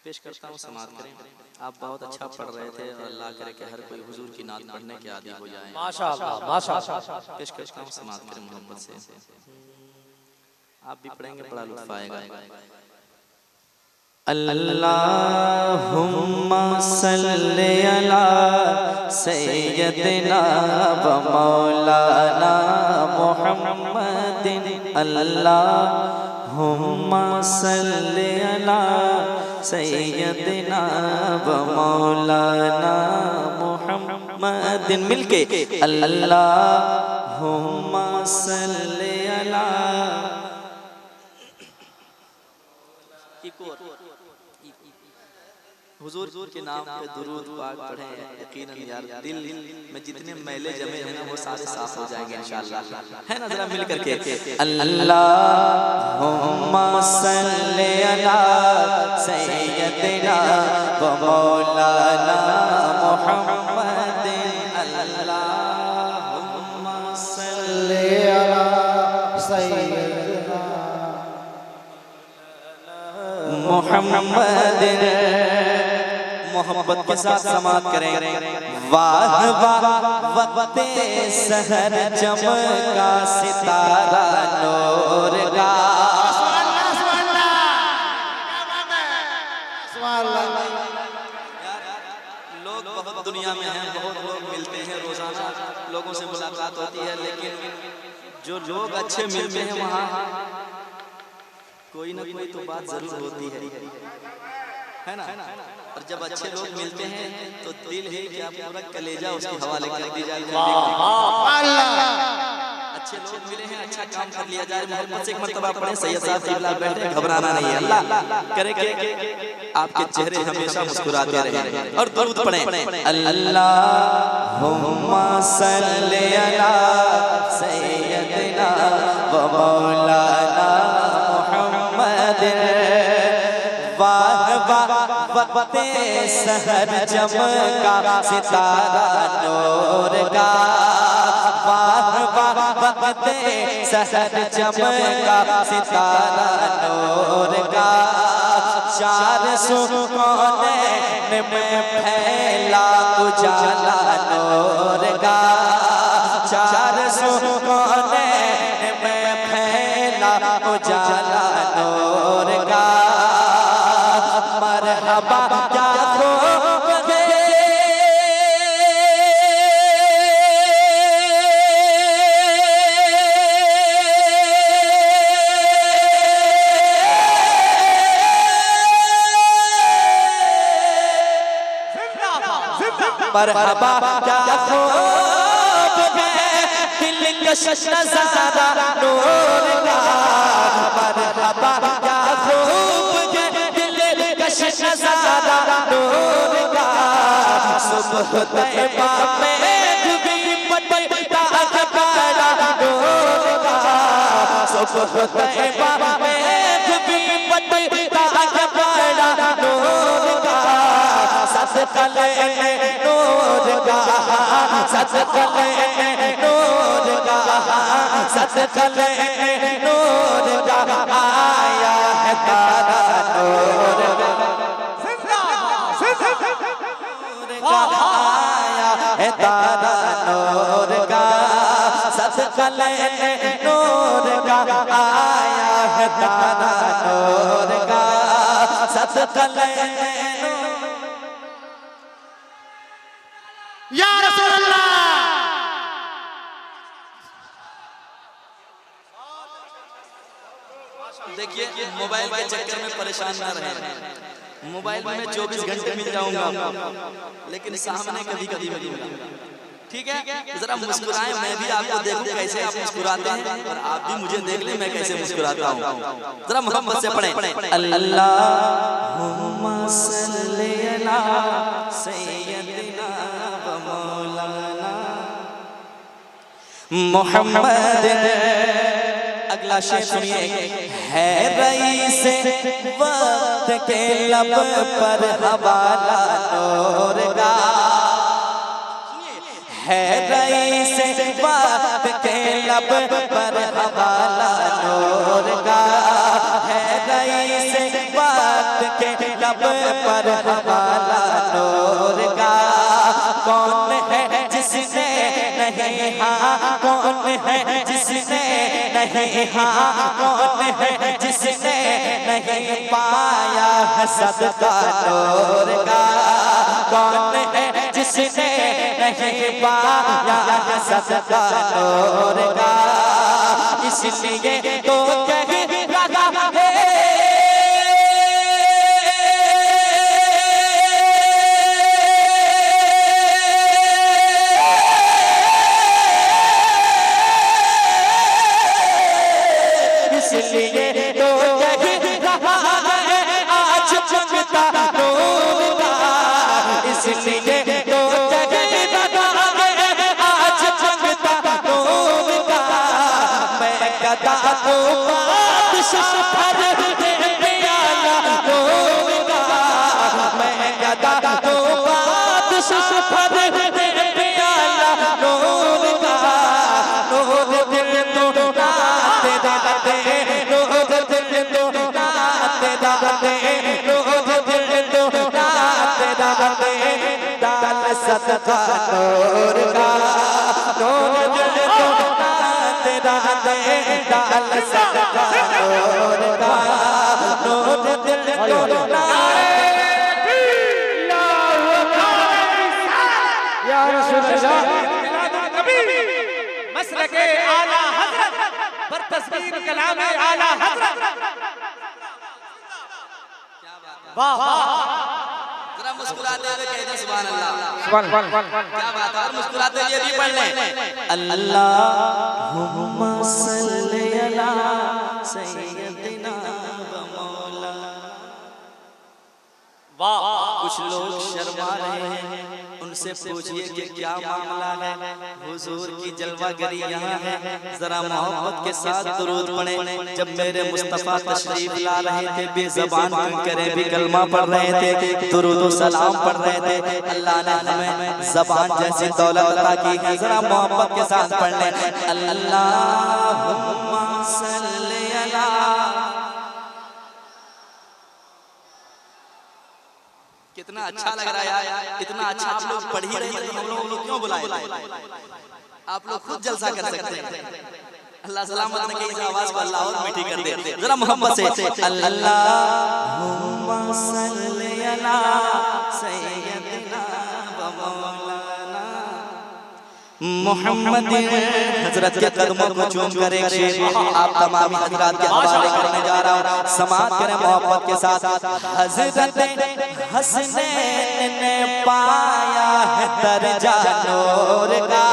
पेश करता हूँ, समाप्त करें। आप बहुत अच्छा पढ़ रहे थे और अल्लाह करे कि हर कोई हुजूर की नात पढ़ने के आदी हो जाए। माशाअल्लाह माशाअल्लाह। पेश करता हूँ, समाप्त करें मोहब्बत से। आप भी पढ़ेंगे, बड़ा लुत्फ आएगा। अल्लाहुम्मा सल्ली अला सय्यदिना व मौलाना मुहम्मदिन। अल्लाहुम्मा सल्ली अला सय्यदिना व मौलाना मुहम्मदिन। मिलके अल्लाहुम्मा सल्ली अला। हुजूर के नाम पे दुरूद पाक पढ़ें, यकीनन यार दिल में जितने मैले जमे हैं ना वो सारे साफ हो जाएंगे इंशाअल्लाह, है ना। जरा मिल करके अल्लाहुम्मा सल्ली अला सय्यदिना व मौलाना मुहम्मदिन। अल्लाहुम्मा सल्ली अला सय्यदिना मुहम्मदिन। मोहब्बत के साथ समाप्त करें। वाह वाह वक्ते सहर चमका सितारा नूर का। लोग बहुत दुनिया में हैं, बहुत लोग मिलते हैं, रोजाना लोगों से मुलाकात होती है, लेकिन जो लोग अच्छे मिलते हैं वहाँ कोई ना कोई तो बात जरूर होती है ना। और जब अच्छे लोग मिलते हैं तो दिल है कि आप पूरा कलेजा उसके हवाले कर दी जाए। अच्छे लोग मिले हैं, अच्छा काम कर लिया जाए। मोहब्बत से एक मर्तबा पढ़ें, सैयद साहब क़िबला बैठे, घबराना नहीं है। अल्लाह करे कि आपके चेहरे हमेशा मुस्कुराते रहें। और दुरूद पढ़ें। अल्लाहुम्मा सल्ली अला सय्यदिना व मौलाना मुहम्मदिन। वाह वाह वक्ते सहर चमका सितारा नूर का। वाह वाह वक्ते सहर चमका सितारा नूर का। चार सौ कोने में फैला उजाला नूर का। चार सौ कोने में फैला उजाला नूर का। मरहबा क्या खूब है मरहबा क्या खूब है दिलकश नज़ारा नूर का। मरहबा क्या खूब है दिलकश नज़ारा नूर का। सुबह तैबा में भी पड़ता है बड़ा नूर का। सुबह तैबा में भी पड़ता है बड़ा नूर का। सदक़े नूर का, सदक़े नूर का, सदक़े नूर का आया है तारा नूर का। आया है तारा नूर का। सदक़े नूर का आया है तारा नूर का। सदक़े या रसूल अल्लाह। देखिए, मोबाइल के चक्कर में परेशान ना रहें। मोबाइल में 24 घंटे मिल जाऊंगा, लेकिन सामने कभी कभी मिलूंगा। ठीक है, जरा मुस्कुराएं, मैं भी आपको देखूं कैसे आप मुस्कुराते हैं, और आप भी मुझे देख लें मैं कैसे मुस्कुराता हूँ। जरा मोहब्बत से पढ़ें। अल्लाहुम्मा सल्ली अला सय्यदिना व मौलाना मुहम्मदिन। अगला शेर सुनिए। है रईस वक्त के लब पर हवाला नूर का। है रईस वक्त के लब पर हवाला नूर का। है रईस वक्त के लब लब पर हवाला नूर का। कौन है जिसने नहीं हाँ, कौन है जिसने नहीं हाँ, कौन है जिसने नहीं पाया है सदका नूर का। कौन है जिसने नहीं पाया है सदका नूर का। इसलिए तो कह रहा है इसलिए तो कह रहा है आज चमकता नूर का। इसलिए तो कह रहा है आज चमकता नूर का। मैं गदा को बादशाह भर दे प्याला नूर का। मैं गदा को बादशाह भर दे प्याला नूर का। नूर दिल तो नाते दाते, नूर दिल तो नाते दाते, नूर दिल तो नाते दाते। दाल सदका नूर का, नूर दिल तो नाते दाते। दाल सदका नूर का, नूर दिल तो नाते। या रसूल अल्लाह मसलके आला हज़रत पर तस्वीर कलाम आला हज़रत। वाह जरा मुस्कुराते हुए कह दे सुभान अल्लाह। सुभान अल्लाह। क्या बात है। और मुस्कुराते हुए भी पढ़ लें अल्लाहुम्मा सल्ली अला सय्यदिना व मौलाना। वाह कुछ लोग शर्मा रहे हैं, उनसे पूछिए कि क्या मामला है। हुजूर की जलवागरी यहाँ है, जरा मोहब्बत के साथ दुरूद पढ़ें। जब मेरे मुस्तफ़ा तशरीफ ला रहे थे, बेज़बान करें भी कलमा पढ़ रहे थे, दुरूद व सलाम पढ़ रहे थे। अल्लाह ने हमें ज़बान जैसी दौलत अता की है, जरा मोहब्बत के साथ पढ़ लें अल्लाहुम्मा सल्ली अला। कितना अच्छा लग रहा है यार, इतना अच्छा आप लोग पढ़ ही रहे हैं, हम लोग क्यों बुलाए? आप लोग खुद जलसा कर सकते हैं। अल्लाह सलामत ने कही आवाज को अल्लाह और मीठी कर दे। जरा मोहब्बत से अल्लाहुम्मा सल्ली अला सय्यदिना व मौलाना मोहम्मद। हजरत के कदमों को चूम कर एक शेर आप तमाम हजरात के हवाले करने जा रहा हूँ। समाअत करें मोहब्बत के साथ। हजरत हसनैन ने पाया है दर्जा नूर का।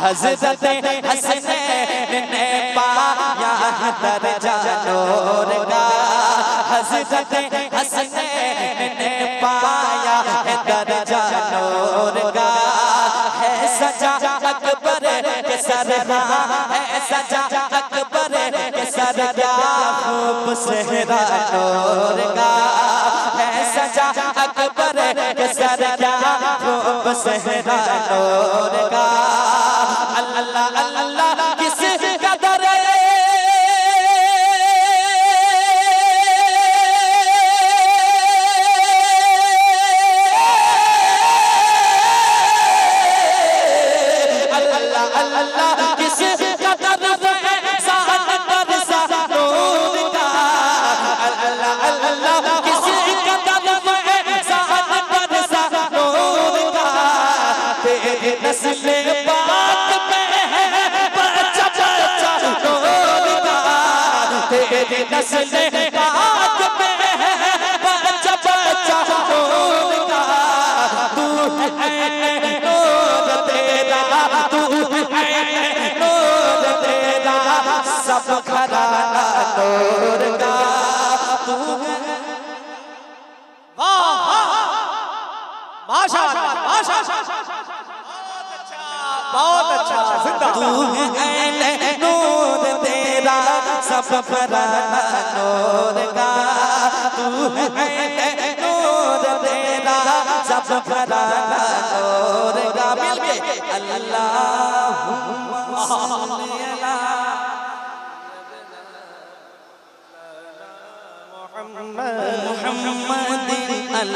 हजरत हसनैन ने पाया है दर्जा नूर का। हजरत हसनैन ने पाया है दर्जा नूर का। है सजा अकबर के सरहा, है सजा अकबर के सरहा खूब सेहरा नूर का। है सजा अकबर के सरहा खूब सेहरा नूर का। अल्लाह अल्लाह किस कदर नस्ल पाक में है बच्चा बच्चा नूर का। तू है नूर तेरा, तू है नूर तेरा, सब घराना नूर का। तू है वाह माशाअल्लाह माशाअल्लाह बहुत अच्छा जिंदा। तू है नूर तेरा, सब घराना नूर का। तू है नूर तेरा, सब घराना नूर का। मिलके अल्लाहुम्मा सल्ली अला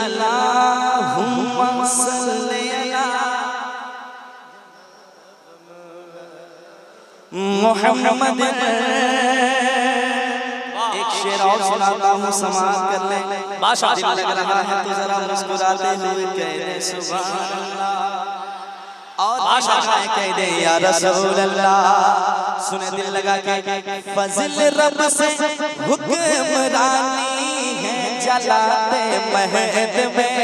अल्लाहुम्मा सल्ली अला मोहम्मद। एक शेर और सुनाता हूँ, समाअत कर ले। दिल लग रहा है तो जरा मुस्कुराते हुए कह दे सुभान अल्लाह, और कह दे या रसूल अल्लाह। सुने दिल लगा के, फज़िल रब से हुक्मरानी है जलाते महद में।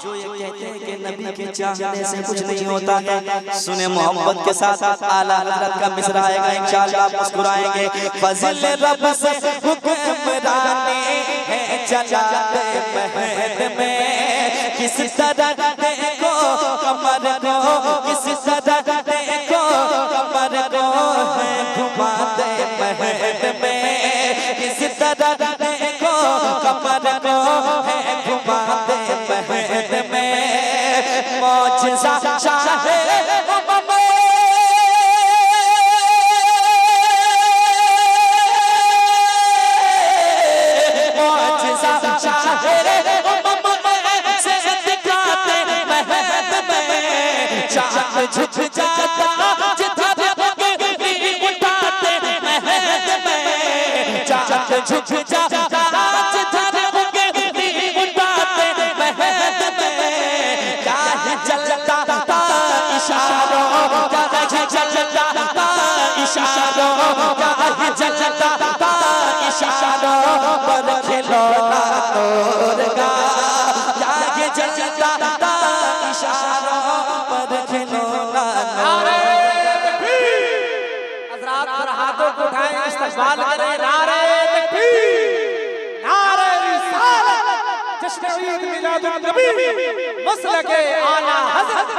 जो ये कहते हैं कि नबी के चाहने से कुछ नहीं होता है, सुने मोहब्बत के साथ आला हज़रत का मिसरा आएगा, इंशाअल्लाह आप मुस्कुराएंगे। फज़िल रब से हुक्मरानी है जलाते महद में, किस तरह देखो कमर को, किस तरह देखो कमर को है घुमाते महद में, किस तरह देखो कमर को है घुमाते महद में। मौजज़ा शाहे झुक जाता जिधर उंगली उठाते महद में, चाँद झुक जाता जिधर उंगली उठाते महद में। क्या है चलता था इशारों, क्या है चलता था इशारों, क्या है चलता था इशारों पर खिलौना नूर का, क्या है चलता था इशारों पर खिलौना। हाथों को उठाएं, इस्तक़बाल करें। नारे तकबीर, नारे रिसालत, जश्न ईद मिलादुन नबी, मसलके आला हज़रत।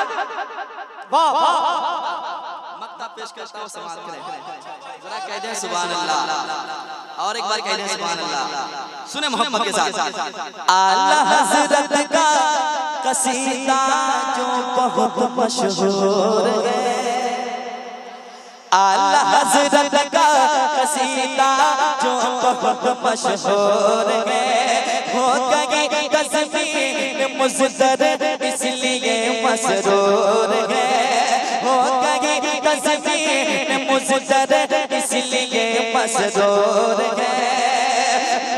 वाह वाह, मक्ता पेश करता हूं, समाअत करें। जरा कह दें सुभान अल्लाह, और एक बार कह दें सुभान अल्लाह। सुने मोहब्बत के साथ, आला हज़रत का कसीदा जो बहुत मशहूर है, आला हज़रत का कसीदा जो बहुत मशहूर है, हो गई तस्वीर मुज़द्दर इसलिए मसरूर है, हो गई तस्वीर मुज़द्दर इसलिए मसरूर है।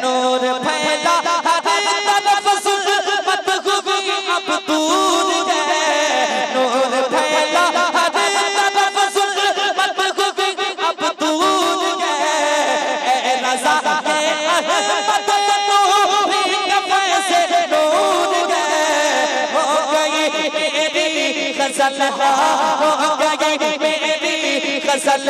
नूर फैला हर तरफ ज़ुल्मत हुई अब दूर है, नूर फैला हर तरफ ज़ुल्मत हुई अब दूर है। ए रज़ा के अहमद नूरी कफ़े से नूर है, हो गई मेरी ग़ज़ल, हो गई मेरी ग़ज़ल,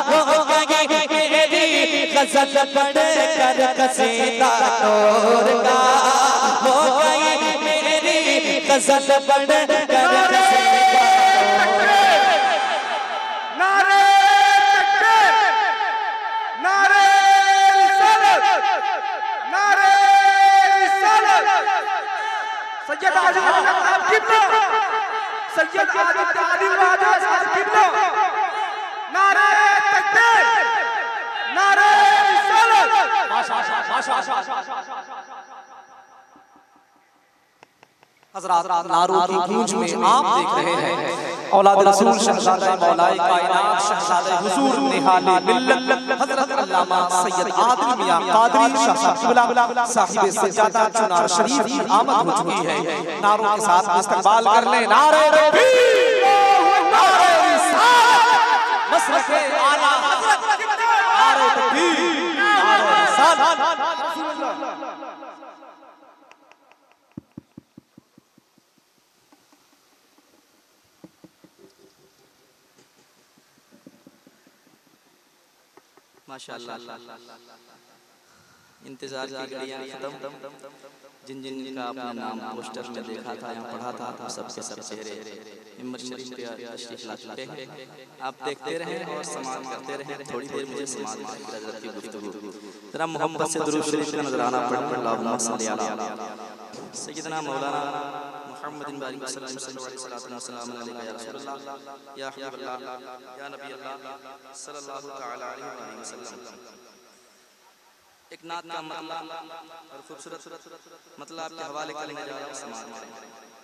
हो गई मेरी ग़ज़ल पढ़ कर कसीदा नूर का, हो गई मेरी ग़ज़ल पढ़ कर कसीदा। नारे तकबीर, नारे रिसालत, नारे रिसालत। सैयद आदिल साहब किबला, सैयद आदिल साहब किबला। नारे तकबीर, नारे रिसालत। हज़रात, नारों की गूंज में आप देख रहे हैं औलाद रसूल शहज़ादे मौलाए कायनात शहज़ादे हुज़ूर निहाले मिल्लत हज़रत अल्लामा सैयद आदिल मियां क़ादरी शाह साहब किबला साहिब सज्जादा चुनार शरीफ की आमद हो चुकी है। नारों के साथ इस्तक़बाल कर लें। नारे तकबीर, नारे रिसालत, मसलके आला हज़रत, नारे तकबीर, नारे रिसालत। माशाअल्लाह, इंतजार की घड़ियां खत्म। जिन जिन का अपना नाम पोस्टर में देखा था, यहाँ पढ़ा था, तो सबके सब चेहरे हिम्मत शरीफ पे तशरीफ ला चुके हैं। आप देखते रहें और समाअत करते रहें। थोड़ी देर मुझे समाअत करके हज़रत की गुफ्तगू जरा मोहब्बत से दुरूद शरीफ का नजराना पढ़ कर अल्लाहुम्मा सल्ली अला सय्यदना मौलाना मुहम्मदिन बारिक सल्लल्लाहु अलैहि वसल्लम या रसूलल्लाह या हबीबल्लाह या नबी अल्लाह सल्लल्लाहु तआला अलैहि वसल्लम। एक नात का मतलब और खूबसूरत मतलब आपके हवाले करने जा रहा हूं, समाज में